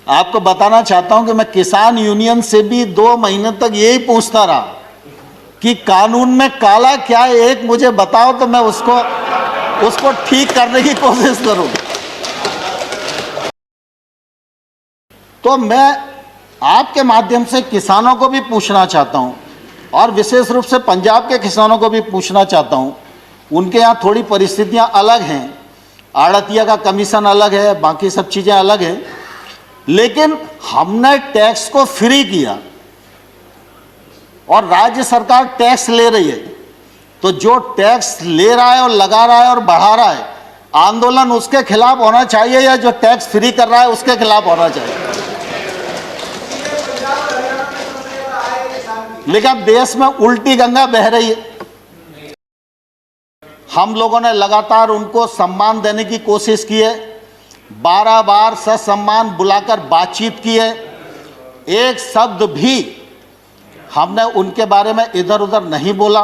आपको बताना चाहता हूं कि मैं किसान यूनियन से भी 2 महीने तक यही पूछता रहा कि कानून में काला क्या है, एक मुझे बताओ तो मैं उसको ठीक करने की कोशिश करूं। तो मैं आपके माध्यम से किसानों को भी पूछना चाहता हूं और विशेष रूप से पंजाब के किसानों को भी पूछना चाहता हूं। उनके यहाँ थोड़ी परिस्थितियां अलग हैं, आड़तिया का कमीशन अलग है, बाकी सब चीज़ें अलग हैं, लेकिन हमने टैक्स को फ्री किया और राज्य सरकार टैक्स ले रही है। तो जो टैक्स ले रहा है और लगा रहा है और बढ़ा रहा है, आंदोलन उसके खिलाफ होना चाहिए या जो टैक्स फ्री कर रहा है उसके खिलाफ होना चाहिए। लेकिन अब देश में उल्टी गंगा बह रही है। हम लोगों ने लगातार उनको सम्मान देने की कोशिश की है, 12 बार ससम्मान बुलाकर बातचीत की है, एक शब्द भी हमने उनके बारे में इधर उधर नहीं बोला।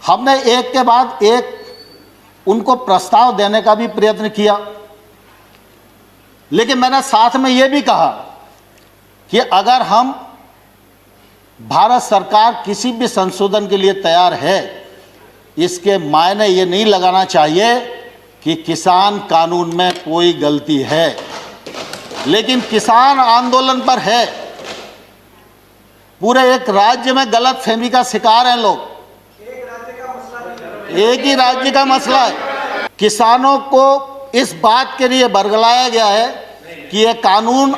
हमने एक के बाद एक उनको प्रस्ताव देने का भी प्रयत्न किया, लेकिन मैंने साथ में यह भी कहा कि अगर हम भारत सरकार किसी भी संशोधन के लिए तैयार है, इसके मायने ये नहीं लगाना चाहिए कि किसान कानून में कोई गलती है, लेकिन किसान आंदोलन पर है। पूरे एक राज्य में गलत फहमी का शिकार हैं लोग। एक ही राज्य का मसला है। किसानों को इस बात के लिए बरगलाया गया है कि ये कानून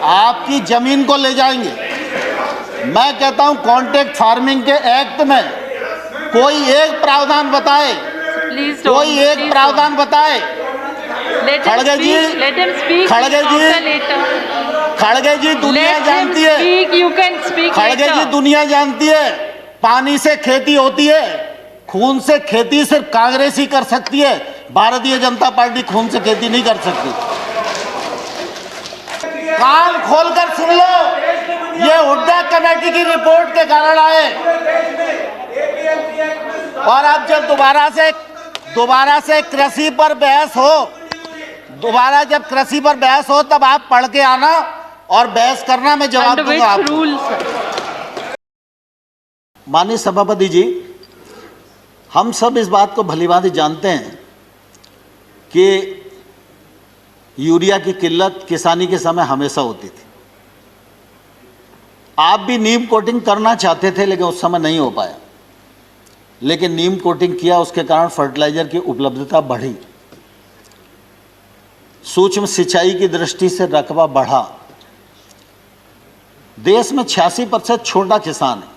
आपकी जमीन को ले जाएंगे। मैं कहता हूं कॉन्ट्रैक्ट फार्मिंग के एक्ट में कोई एक प्रावधान बताए, कोई एक प्रावधान बताए। खड़गे जी दुनिया जानती है, खड़गे जी दुनिया जानती है, पानी से खेती होती है, खून से खेती सिर्फ कांग्रेस ही कर सकती है, भारतीय जनता पार्टी खून से खेती नहीं कर सकती। कान खोलकर सुन लो, ये हुड्डा कमेटी की रिपोर्ट के कारण आए। और अब जब दोबारा से कृषि पर बहस हो, जब कृषि पर बहस हो तब आप पढ़ के आना और बहस करना, मैं जवाब दूंगा आपको। माननीय सभापति जी, हम सब इस बात को भलीभांति जानते हैं कि यूरिया की किल्लत किसानी के समय हमेशा होती थी। आप भी नीम कोटिंग करना चाहते थे, लेकिन उस समय नहीं हो पाया, लेकिन नीम कोटिंग किया, उसके कारण फर्टिलाइजर की उपलब्धता बढ़ी, सूक्ष्म सिंचाई की दृष्टि से रकबा बढ़ा। देश में 86% छोटा किसान है।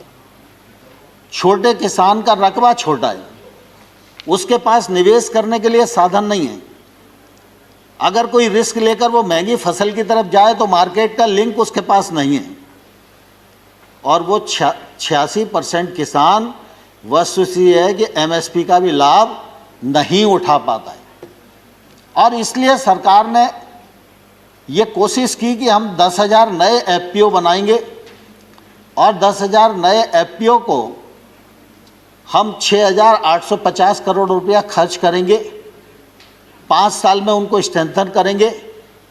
छोटे किसान का रकबा छोटा है, उसके पास निवेश करने के लिए साधन नहीं है। अगर कोई रिस्क लेकर वो महंगी फसल की तरफ जाए तो मार्केट का लिंक उसके पास नहीं है, और वो 86% किसान वस्तुस्थिति है कि एमएसपी का भी लाभ नहीं उठा पाता है। और इसलिए सरकार ने ये कोशिश की कि हम 10,000 नए एफपीओ बनाएंगे और 10,000 नए एफपीओ को हम 6,850 करोड़ रुपया खर्च करेंगे। 5 साल में उनको स्ट्रेंथन करेंगे।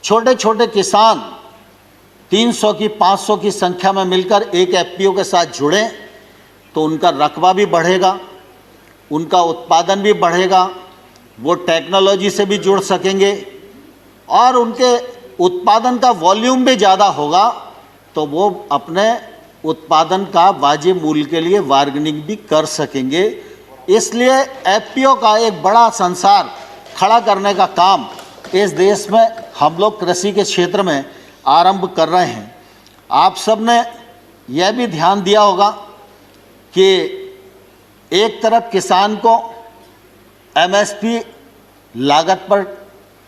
छोटे छोटे किसान 300 की 500 की संख्या में मिलकर एक एफपीओ के साथ जुड़ें तो उनका रकबा भी बढ़ेगा, उनका उत्पादन भी बढ़ेगा, वो टेक्नोलॉजी से भी जुड़ सकेंगे और उनके उत्पादन का वॉल्यूम भी ज़्यादा होगा, तो वो अपने उत्पादन का वाजिब मूल्य के लिए बार्गेनिंग भी कर सकेंगे। इसलिए एफपीओ का एक बड़ा संसार खड़ा करने का काम इस देश में हम लोग कृषि के क्षेत्र में आरंभ कर रहे हैं। आप सब ने यह भी ध्यान दिया होगा कि एक तरफ किसान को एमएसपी लागत पर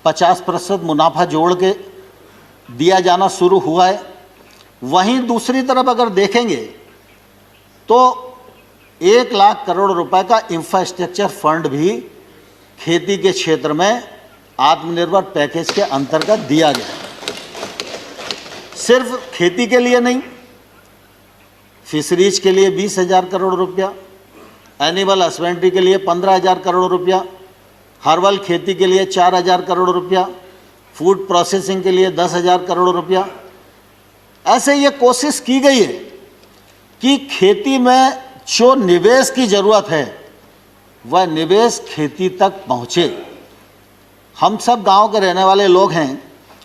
50% मुनाफा जोड़ के दिया जाना शुरू हुआ है, वहीं दूसरी तरफ अगर देखेंगे तो 1 लाख करोड़ रुपए का इंफ्रास्ट्रक्चर फंड भी खेती के क्षेत्र में आत्मनिर्भर पैकेज के अंतर्गत दिया गया है। सिर्फ खेती के लिए नहीं, फिशरीज के लिए 20,000 करोड़ रुपया, एनिमल हस्बेंड्री के लिए 15,000 करोड़ रुपया, हर्बल खेती के लिए 4,000 करोड़ रुपया, फूड प्रोसेसिंग के लिए 10,000 करोड़ रुपया। ऐसे ये कोशिश की गई है कि खेती में जो निवेश की ज़रूरत है वह निवेश खेती तक पहुँचे। हम सब गांव के रहने वाले लोग हैं।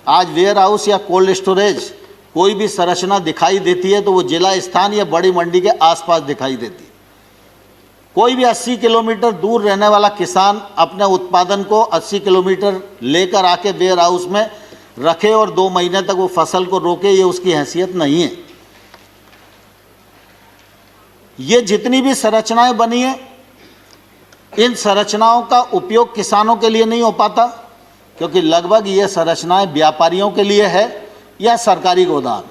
आज वेयर हाउस या कोल्ड स्टोरेज कोई भी संरचना दिखाई देती है तो वो जिला स्थान या बड़ी मंडी के आसपास दिखाई देती है। कोई भी 80 किलोमीटर दूर रहने वाला किसान अपने उत्पादन को 80 किलोमीटर लेकर आके वेयर हाउस में रखे और 2 महीने तक वो फसल को रोके, ये उसकी हैसियत नहीं है। ये जितनी भी संरचनाएं बनी हैं, इन संरचनाओं का उपयोग किसानों के लिए नहीं हो पाता, क्योंकि लगभग ये संरचनाएं व्यापारियों के लिए है या सरकारी गोदाम।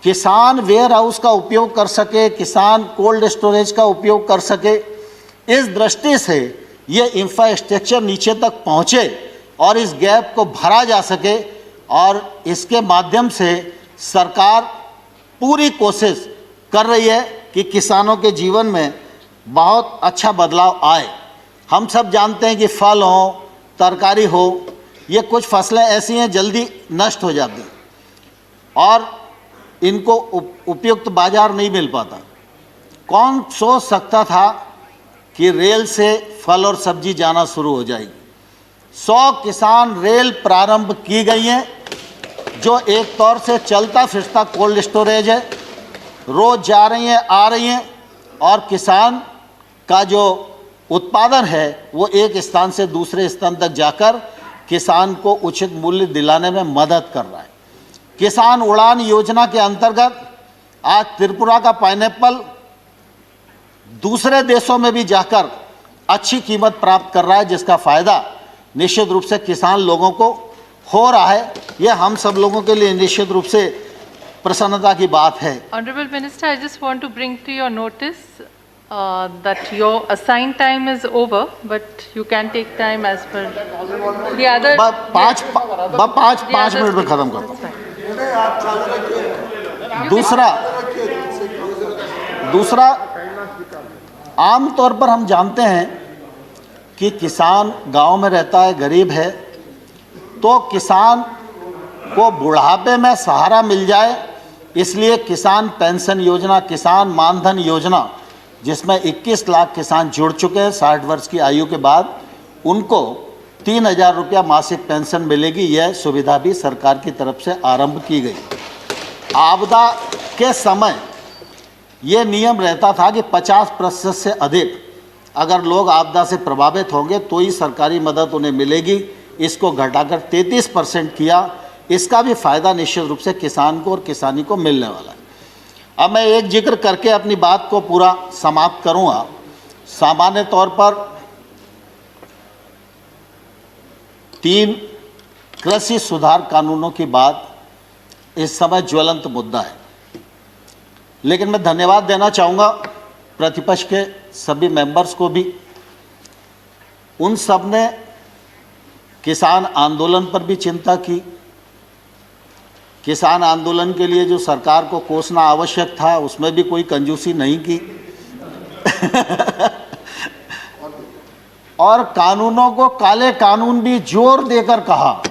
किसान वेयर हाउस का उपयोग कर सके, किसान कोल्ड स्टोरेज का उपयोग कर सके, इस दृष्टि से ये इंफ्रास्ट्रक्चर नीचे तक पहुँचे और इस गैप को भरा जा सके। और इसके माध्यम से सरकार पूरी कोशिश कर रही है कि किसानों के जीवन में बहुत अच्छा बदलाव आए। हम सब जानते हैं कि फल हो, तरकारी हो, ये कुछ फसलें ऐसी हैं जल्दी नष्ट हो जाती हैं और इनको उपयुक्त बाजार नहीं मिल पाता। कौन सोच सकता था कि रेल से फल और सब्जी जाना शुरू हो जाएगी। 100 किसान रेल प्रारंभ की गई हैं, जो एक तौर से चलता फिरता कोल्ड स्टोरेज है। रोज जा रही हैं, आ रही हैं और किसान का जो उत्पादन है वो एक स्थान से दूसरे स्थान तक जाकर किसान को उचित मूल्य दिलाने में मदद कर रहा है। किसान उड़ान योजना के अंतर्गत आज त्रिपुरा का पाइनएप्पल दूसरे देशों में भी जाकर अच्छी कीमत प्राप्त कर रहा है, जिसका फ़ायदा निश्चित रूप से किसान लोगों को हो रहा है। यह हम सब लोगों के लिए निश्चित रूप से प्रसन्नता की बात है। Honorable Minister, I just want to bring to your notice that your assigned time is over, but you can take time as per the other. पाँच मिनट में खत्म करता हूँ। दूसरा आम तौर पर हम जानते हैं कि किसान गांव में रहता है, गरीब है, तो किसान को बुढ़ापे में सहारा मिल जाए, इसलिए किसान पेंशन योजना, किसान मानधन योजना, जिसमें 21 लाख किसान जुड़ चुके हैं 60 वर्ष की आयु के बाद, उनको 3,000 रुपया मासिक पेंशन मिलेगी। यह सुविधा भी सरकार की तरफ से आरंभ की गई। आपदा के समय ये नियम रहता था कि 50% से अधिक अगर लोग आपदा से प्रभावित होंगे तो ही सरकारी मदद उन्हें मिलेगी। इसको घटाकर 33% किया। इसका भी फ़ायदा निश्चित रूप से किसान को और किसानी को मिलने वाला है। अब मैं एक जिक्र करके अपनी बात को पूरा समाप्त करूँगा। सामान्य तौर पर 3 कृषि सुधार कानूनों की बात इस समय ज्वलंत मुद्दा है, लेकिन मैं धन्यवाद देना चाहूँगा प्रतिपक्ष के सभी मेंबर्स को भी। उन सब ने किसान आंदोलन पर भी चिंता की। किसान आंदोलन के लिए जो सरकार को कोसना आवश्यक था उसमें भी कोई कंजूसी नहीं की और कानूनों को काले कानून भी जोर देकर कहा।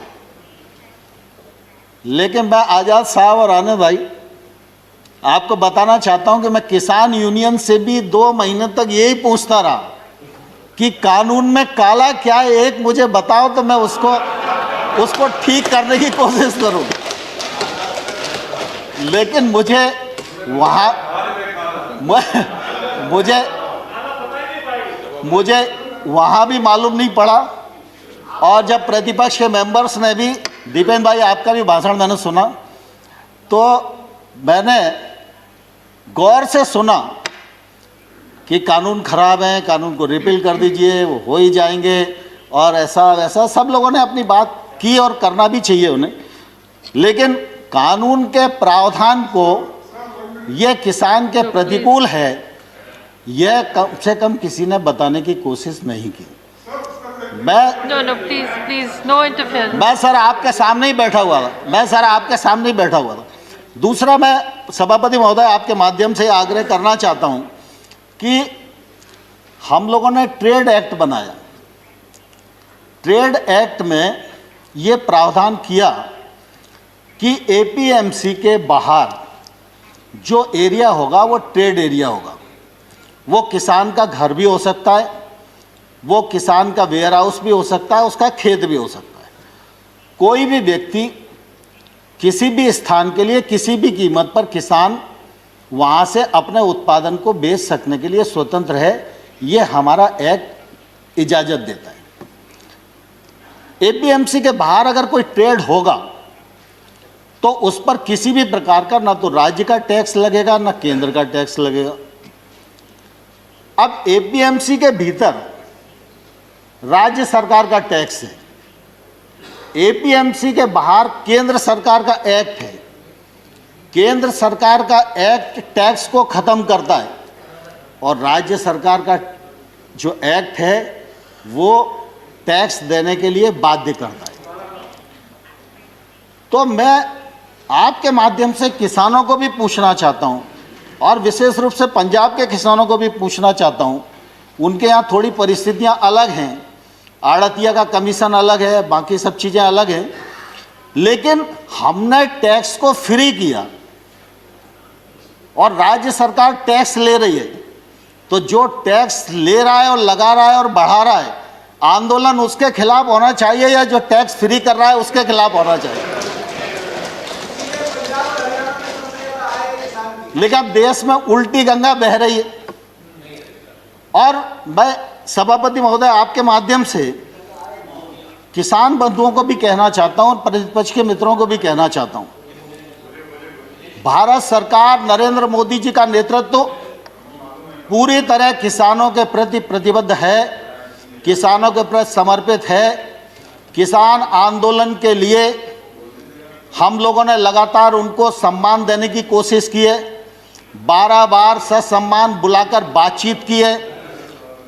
लेकिन मैं आज़ाद साहब और आनंद भाई आपको बताना चाहता हूं कि मैं किसान यूनियन से भी 2 महीने तक यही पूछता रहा कि कानून में काला क्या है, एक मुझे बताओ तो मैं उसको ठीक करने की कोशिश करूं। लेकिन मुझे वहाँ भी मालूम नहीं पड़ा। और जब प्रतिपक्ष के मेंबर्स ने भी, दीपेन भाई आपका भी भाषण मैंने सुना, तो मैंने गौर से सुना कि कानून खराब है, कानून को रिपील कर दीजिए, वो हो ही जाएंगे और ऐसा वैसा सब लोगों ने अपनी बात की और करना भी चाहिए उन्हें। लेकिन कानून के प्रावधान को ये किसान के प्रतिकूल है, यह कम से कम किसी ने बताने की कोशिश नहीं की। मैं सर आपके सामने ही बैठा हुआ था। दूसरा, मैं सभापति महोदय आपके माध्यम से आग्रह करना चाहता हूं कि हम लोगों ने ट्रेड एक्ट बनाया ट्रेड एक्ट में ये प्रावधान किया कि एपीएमसी के बाहर जो एरिया होगा वो ट्रेड एरिया होगा। वो किसान का घर भी हो सकता है, वो किसान का वेयर हाउस भी हो सकता है, उसका खेत भी हो सकता है। कोई भी व्यक्ति किसी भी स्थान के लिए किसी भी कीमत पर किसान वहाँ से अपने उत्पादन को बेच सकने के लिए स्वतंत्र है, ये हमारा एक्ट इजाज़त देता है। एपीएमसी के बाहर अगर कोई ट्रेड होगा तो उस पर किसी भी प्रकार का ना तो राज्य का टैक्स लगेगा ना केंद्र का टैक्स लगेगा। अब एपीएमसी के भीतर राज्य सरकार का टैक्स है, एपीएमसी के बाहर केंद्र सरकार का एक्ट है। केंद्र सरकार का एक्ट टैक्स को खत्म करता है और राज्य सरकार का जो एक्ट है वो टैक्स देने के लिए बाध्य करता है। तो मैं आपके माध्यम से किसानों को भी पूछना चाहता हूं और विशेष रूप से पंजाब के किसानों को भी पूछना चाहता हूं। उनके यहाँ थोड़ी परिस्थितियां अलग हैं, आड़तिया का कमीशन अलग है, बाकी सब चीज़ें अलग हैं, लेकिन हमने टैक्स को फ्री किया और राज्य सरकार टैक्स ले रही है। तो जो टैक्स ले रहा है और लगा रहा है और बढ़ा रहा है, आंदोलन उसके खिलाफ होना चाहिए या जो टैक्स फ्री कर रहा है उसके खिलाफ होना चाहिए। लेकिन अब देश में उल्टी गंगा बह रही है और मैं सभापति महोदय आपके माध्यम से किसान बंधुओं को भी कहना चाहता हूं और प्रतिपक्ष के मित्रों को भी कहना चाहता हूं, भारत सरकार नरेंद्र मोदी जी का नेतृत्व पूरी तरह किसानों के प्रति प्रतिबद्ध है, किसानों के प्रति समर्पित है। किसान आंदोलन के लिए हम लोगों ने लगातार उनको सम्मान देने की कोशिश की है, 12 बार ससम्मान बुलाकर बातचीत की है,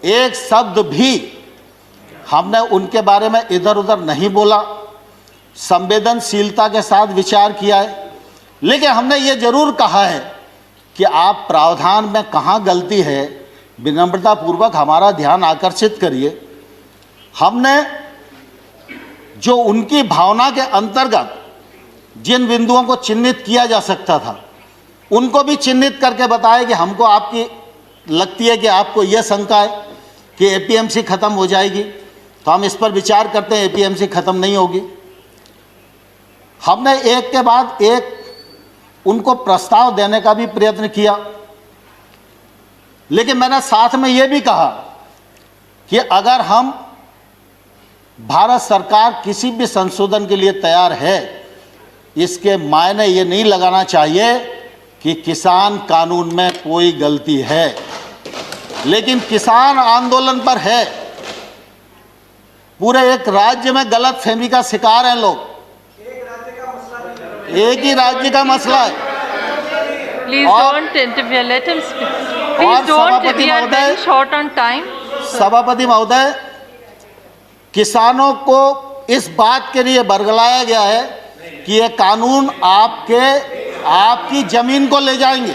एक शब्द भी हमने उनके बारे में इधर उधर नहीं बोला, संवेदनशीलता के साथ विचार किया है। लेकिन हमने ये जरूर कहा है कि आप प्रावधान में कहाँ गलती है विनम्रतापूर्वक हमारा ध्यान आकर्षित करिए। हमने जो उनकी भावना के अंतर्गत जिन बिंदुओं को चिन्हित किया जा सकता था उनको भी चिन्हित करके बताया कि हमको आपकी लगती है कि आपको यह शंका है कि एपीएमसी खत्म हो जाएगी, तो हम इस पर विचार करते हैं। एपीएमसी खत्म नहीं होगी। हमने एक के बाद एक उनको प्रस्ताव देने का भी प्रयत्न किया, लेकिन मैंने साथ में यह भी कहा कि अगर हम भारत सरकार किसी भी संशोधन के लिए तैयार है, इसके मायने ये नहीं लगाना चाहिए कि किसान कानून में कोई गलती है, लेकिन किसान आंदोलन पर है। पूरे एक राज्य में गलत फहमी का शिकार हैं लोग, एक ही राज्य का मसला है। Please don't interfere. Let him speak. Please don't. We are very short on time. सभापति महोदय, किसानों को इस बात के लिए बरगलाया गया है कि ये कानून आपकी जमीन को ले जाएंगे।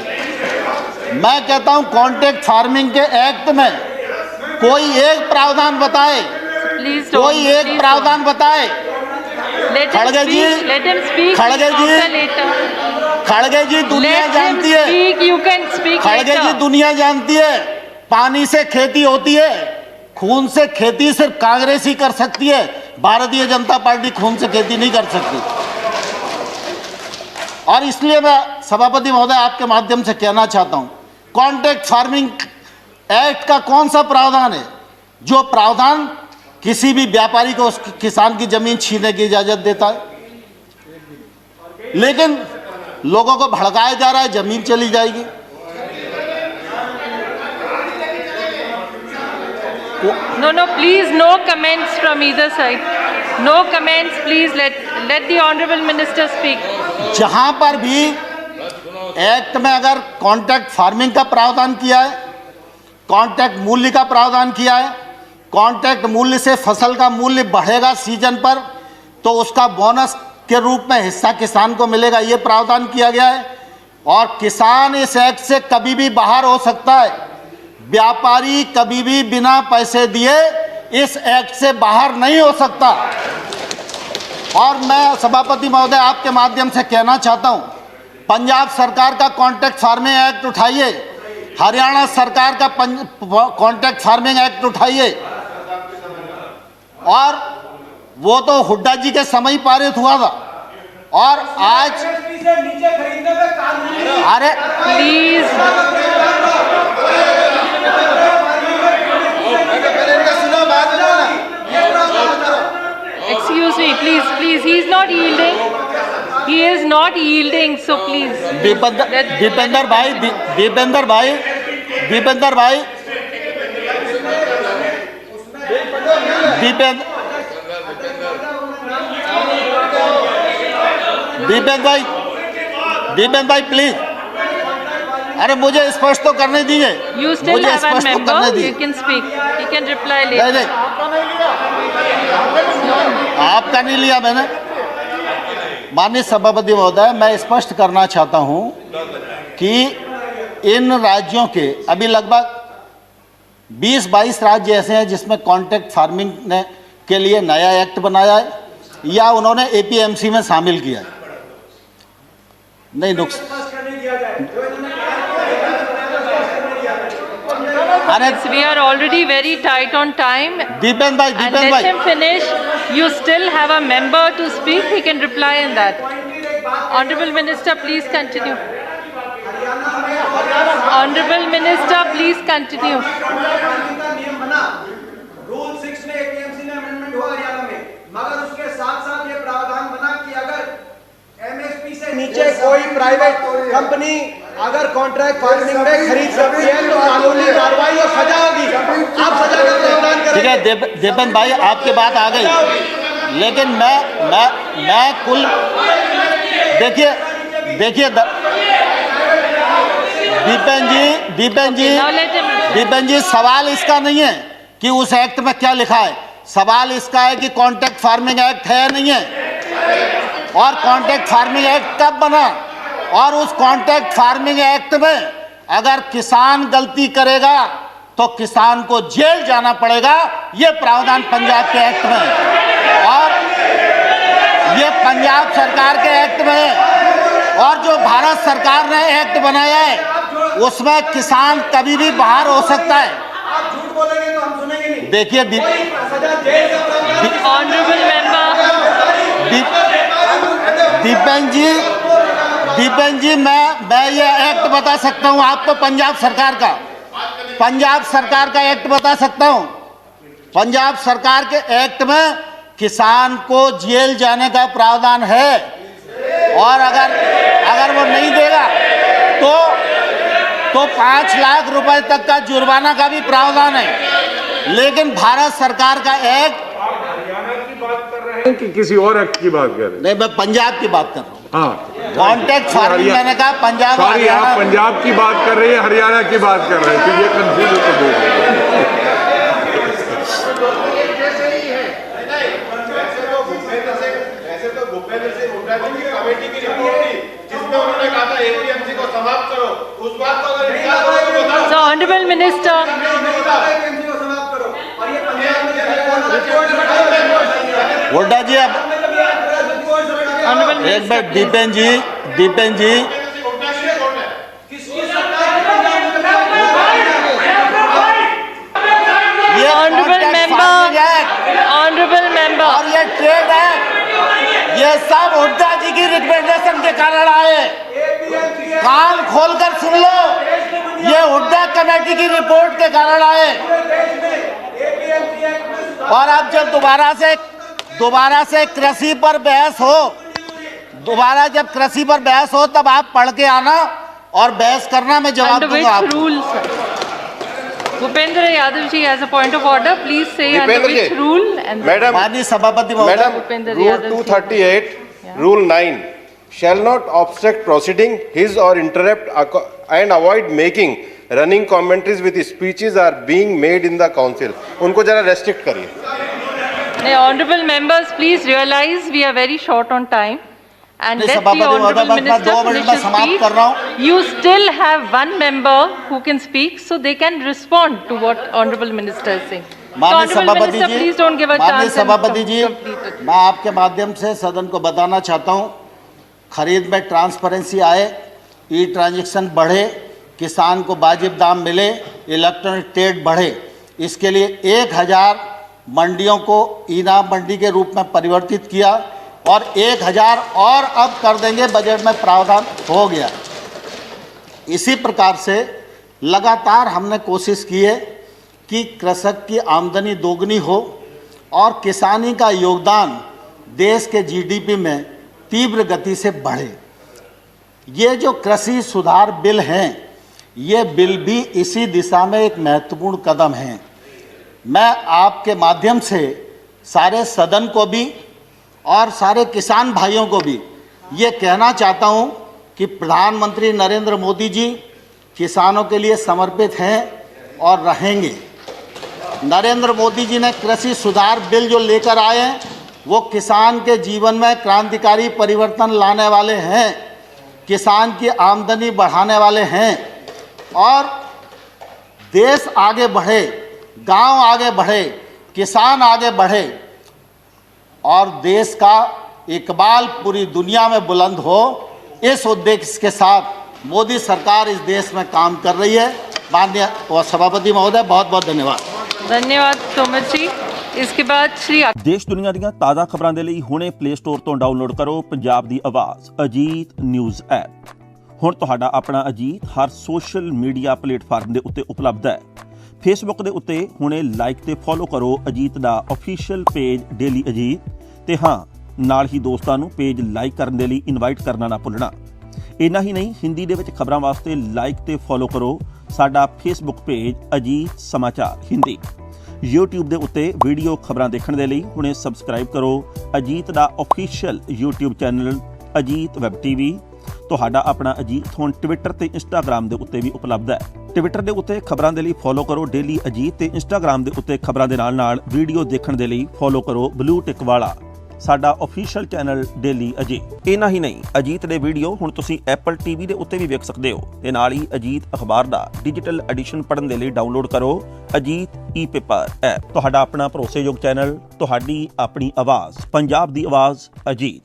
मैं कहता हूं कॉन्ट्रैक्ट फार्मिंग के एक्ट में कोई एक प्रावधान बताए, Please don't. कोई एक Please प्रावधान बताए। Let him खड़गे जी, speak. Let him speak. खड़गे जी, After later. खड़गे जी दुनिया Let him जानती है, speak. You can speak खड़गे जी later. दुनिया जानती है, पानी से खेती होती है, खून से खेती सिर्फ कांग्रेस ही कर सकती है, भारतीय जनता पार्टी खून से खेती नहीं कर सकती। और इसलिए मैं सभापति महोदय आपके माध्यम से कहना चाहता हूं, कॉन्ट्रैक्ट फार्मिंग एक्ट का कौन सा प्रावधान है जो प्रावधान किसी भी व्यापारी को उस किसान की जमीन छीनने की इजाजत देता है? लेकिन लोगों को भड़काया जा रहा है, जमीन चली जाएगी। No, please, no comments from either side. No comments, please. Let the honorable minister speak. जहां पर भी एक्ट में अगर कॉन्ट्रैक्ट फार्मिंग का प्रावधान किया है, कॉन्ट्रैक्ट मूल्य का प्रावधान किया है, कॉन्ट्रैक्ट मूल्य से फसल का मूल्य बढ़ेगा सीजन पर तो उसका बोनस के रूप में हिस्सा किसान को मिलेगा, ये प्रावधान किया गया है। और किसान इस एक्ट से कभी भी बाहर हो सकता है, व्यापारी कभी भी बिना पैसे दिए इस एक्ट से बाहर नहीं हो सकता। और मैं सभापति महोदय आपके माध्यम से कहना चाहता हूं, पंजाब सरकार का कॉन्ट्रैक्ट फार्मिंग एक्ट उठाइए, हरियाणा सरकार का कॉन्ट्रैक्ट फार्मिंग एक्ट उठाइए, और वो तो हुड्डा जी के समय ही पारित हुआ था। और आज अरे Please. Excuse me, please, please. He is not yielding. He is not yielding. So please. Dipendra भाई दीपेंद्र भाई प्लीज, अरे मुझे स्पष्ट तो करने दीजिए। You still मुझे have one स्पष्ट तो member. करने You दीजिए। can speak. He can reply नहीं later. नहीं, आपका नहीं लिया मैंने। माननीय सभापति महोदय, मैं स्पष्ट करना चाहता हूं कि इन राज्यों के अभी लगभग 20-22 राज्य ऐसे हैं जिसमें कॉन्ट्रैक्ट फार्मिंग ने के लिए नया एक्ट बनाया है या उन्होंने एपीएमसी में शामिल किया है। नहीं अरे We are already very tight on time. Dipendra भाई And let him finish. You still have a member to speak. He can reply in that. Honorable Minister, please continue. Honorable Minister, please continue. Rule 6 में APMC में amendment हुआ हरियाणा में, मगर उसके साथ साथ ये प्रावधान बना कि अगर एमएसपी से नीचे कोई प्राइवेट कंपनी अगर कॉन्ट्रैक्ट फार्मिंग में खरीद सकती है तो कानूनी कार्रवाई और सजा होगी। आप सजा का प्रावधान करेंगे। ठीक है दीपेंद्र भाई, आपकी बात आ गई, लेकिन मैं कुल देखिए दीपेंद्र जी सवाल इसका नहीं है कि उस एक्ट में क्या लिखा है, सवाल इसका है कि कॉन्ट्रैक्ट फार्मिंग एक्ट है या नहीं है, और कॉन्ट्रैक्ट फार्मिंग एक्ट कब बना, और उस कॉन्ट्रैक्ट फार्मिंग एक्ट में अगर किसान गलती करेगा तो किसान को जेल जाना पड़ेगा। ये प्रावधान पंजाब के एक्ट में है, और ये पंजाब सरकार के एक्ट में है, और जो भारत सरकार ने एक्ट बनाया है उसमें किसान कभी भी बाहर हो सकता है। आप झूठ बोलेंगे तो हम सुनेंगे नहीं। देखिए सजा जेल का प्रावधान। Honorable member. दीपेंद्र जी मैं ये एक्ट बता सकता हूं आपको, पंजाब सरकार का एक्ट बता सकता हूं। पंजाब सरकार के एक्ट में किसान को जेल जाने का प्रावधान है, और अगर वो नहीं देगा तो 5 लाख रुपए तक का जुर्माना का भी प्रावधान है। लेकिन भारत सरकार का एक्ट, कि किसी और एक्ट की बात कर रहे हैं? नहीं, मैं पंजाब की बात कर रहा हूँ। हाँ, कॉन्ट्रैक्ट फार्मिंग मैंने कहा पंजाब, सॉरी, आप पंजाब की बात कर रहे हैं, हरियाणा की बात कर रहे हैं, तो ये कंफ्यूज होकर बोल रहे हैं। ऐसे तो भूपेंद्र सिंह हुड्डा जी की कमेटी की रिपोर्ट थी जिसमें उन्होंने कहा था एपीएमसी को समाप्त करो, उस बात को अगर इनकार करो तो बताओ। So, Honorable Minister. एपीएमसी को समाप्त करो, और ये पंजाब में हुड्डा जी अब Honorable एक मिनट, दीपेंद्र जी ये Honorable contract member. Farming act Honorable member. और ये ट्रेड एक्ट, ये सब हुड्डा जी की रिकमेंडेशन के कारण आए। कान खोलकर सुन लो, ये हुड्डा कमेटी की रिपोर्ट के कारण आए। और अब जब दोबारा से कृषि पर बहस हो, तब आप पढ़ के आना और बहस करना, मैं जवाब Under दूंगा which आपको। rule, sir? Bhupendra Yadav ji has a point of order. Please say under Bhupendra which ji. rule and madam माननीय सभापति महोदय, Bhupendra Rule Yadav ji. 238, Rule 9 shall not obstruct proceeding his or interrupt and avoid making running commentaries with speeches are being made in the council. उनको जरा restrict करिए। Now, honorable members, please realize we are very short on time. And नहीं, let the सभापति महोदय, honorable बस मैं minister 2 minute finish में his समाप्त कर रहा हूं। speech. You still have one member who can speak, so they can respond to what honorable minister is saying. माननीय Honorable सभापति Minister, ji, please don't give a माननीय chance and सभापति जी, complete it. मैं आपके माध्यम से सदन को बताना चाहता हूं, खरीद में ट्रांसपेरेंसी आए, ई ट्रांजैक्शन बढ़े, किसान को वाजिब दाम मिले, इलेक्ट्रॉनिक ट्रेड बढ़े, इसके लिए 1000 मंडियों को इनाम मंडी के रूप में परिवर्तित किया और 1000 और अब कर देंगे, बजट में प्रावधान हो गया। इसी प्रकार से लगातार हमने कोशिश की है कि कृषक की आमदनी दोगुनी हो और किसानी का योगदान देश के जीडीपी में तीव्र गति से बढ़े। ये जो कृषि सुधार बिल हैं, ये बिल भी इसी दिशा में एक महत्वपूर्ण कदम है। मैं आपके माध्यम से सारे सदन को भी और सारे किसान भाइयों को भी ये कहना चाहता हूँ कि प्रधानमंत्री नरेंद्र मोदी जी किसानों के लिए समर्पित हैं और रहेंगे। नरेंद्र मोदी जी ने कृषि सुधार बिल जो लेकर आए हैं, वो किसान के जीवन में क्रांतिकारी परिवर्तन लाने वाले हैं, किसान की आमदनी बढ़ाने वाले हैं और देश आगे बढ़े, गांव आगे बढ़े, किसान आगे बढ़े और देश का इकबाल पूरी दुनिया में बुलंद हो, इस उद्देश्य के साथ मोदी सरकार इस देश में काम कर रही है। माननीय सभापति महोदय, बहुत बहुत धन्यवाद। धन्यवाद तोमर जी। इसके बाद श्री देश दुनिया ਦੀਆਂ ਤਾਜ਼ਾ ਖਬਰਾਂ ਦੇ ਲਈ ਹੁਣੇ ਪਲੇ ਸਟੋਰ ਤੋਂ ਡਾਊਨਲੋਡ ਕਰੋ ਪੰਜਾਬ ਦੀ ਆਵਾਜ਼ ਅਜੀਤ ਨਿਊਜ਼ ਐਪ। ਹੁਣ ਤੁਹਾਡਾ ਆਪਣਾ ਅਜੀਤ ਹਰ ਸੋਸ਼ਲ ਮੀਡੀਆ ਪਲੇਟਫਾਰਮ ਦੇ ਉੱਤੇ ਉਪਲਬਧ ਹੈ। ਫੇਸਬੁੱਕ ਦੇ ਉੱਤੇ ਹੁਣੇ ਲਾਈਕ ਤੇ ਫੋਲੋ ਕਰੋ ਅਜੀਤ ਦਾ ਅਫੀਸ਼ੀਅਲ ਪੇਜ ਡੇਲੀ ਅਜੀਤ ਤੇ ਹਾਂ ਨਾਲ ਹੀ ਦੋਸਤਾਂ ਨੂੰ ਪੇਜ ਲਾਈਕ ਕਰਨ ਦੇ ਲਈ ਇਨਵਾਈਟ ਕਰਨਾ ਨਾ ਭੁੱਲਣਾ। ਇੰਨਾ ਹੀ ਨਹੀਂ, ਹਿੰਦੀ ਦੇ ਵਿੱਚ ਖਬਰਾਂ ਵਾਸਤੇ ਲਾਈਕ ਤੇ ਫੋਲੋ ਕਰੋ ਸਾਡਾ ਫੇਸਬੁੱਕ ਪੇਜ ਅਜੀਤ ਸਮਾਚਾਰ ਹਿੰਦੀ। YouTube ਦੇ ਉੱਤੇ ਵੀਡੀਓ ਖਬਰਾਂ ਦੇਖਣ ਦੇ ਲਈ ਹੁਣੇ ਸਬਸਕ੍ਰਾਈਬ ਕਰੋ ਅਜੀਤ ਦਾ official YouTube channel Ajit web TV. ਤੁਹਾਡਾ ਆਪਣਾ ਅਜੀਤ ਹੁਣ ਟਵਿੱਟਰ ਤੇ ਇੰਸਟਾਗ੍ਰਾਮ ਦੇ ਉੱਤੇ ਵੀ ਉਪਲਬਧ ਹੈ। ਟਵਿੱਟਰ ਦੇ ਉੱਤੇ ਖਬਰਾਂ ਦੇ ਲਈ ਫੋਲੋ ਕਰੋ ਡੇਲੀ ਅਜੀਤ ਤੇ ਇੰਸਟਾਗ੍ਰਾਮ ਦੇ ਉੱਤੇ ਖਬਰਾਂ ਦੇ ਨਾਲ ਵੀਡੀਓ ਦੇਖਣ ਦੇ ਲਈ ਫੋਲੋ ਕਰੋ ਬਲੂ ਟਿਕ ਵਾਲਾ ਸਾਡਾ ਅਫੀਸ਼ੀਅਲ ਚੈਨਲ ਡੇਲੀ ਅਜੀਤ। ਇੰਨਾ ਹੀ ਨਹੀਂ, ਅਜੀਤ ਦੇ ਵੀਡੀਓ ਹੁਣ ਤੁਸੀਂ ਐਪਲ ਟੀਵੀ ਦੇ ਉੱਤੇ ਵੀ ਵੇਖ ਸਕਦੇ ਹੋ ਤੇ ਨਾਲ ਹੀ ਅਜੀਤ ਅਖਬਾਰ ਦਾ ਡਿਜੀਟਲ ਐਡੀਸ਼ਨ ਪੜ੍ਹਨ ਦੇ ਲਈ ਡਾਊਨਲੋਡ ਕਰੋ ਅਜੀਤ ਈ-ਪੇਪਰ ਐਪ। ਤੁਹਾਡਾ ਆਪਣਾ ਭਰੋਸੇਯੋਗ ਚੈਨਲ, ਤੁਹਾਡੀ ਆਪਣੀ ਆਵਾਜ਼, ਪੰਜਾਬ ਦੀ ਆਵਾਜ਼ ਅਜੀਤ।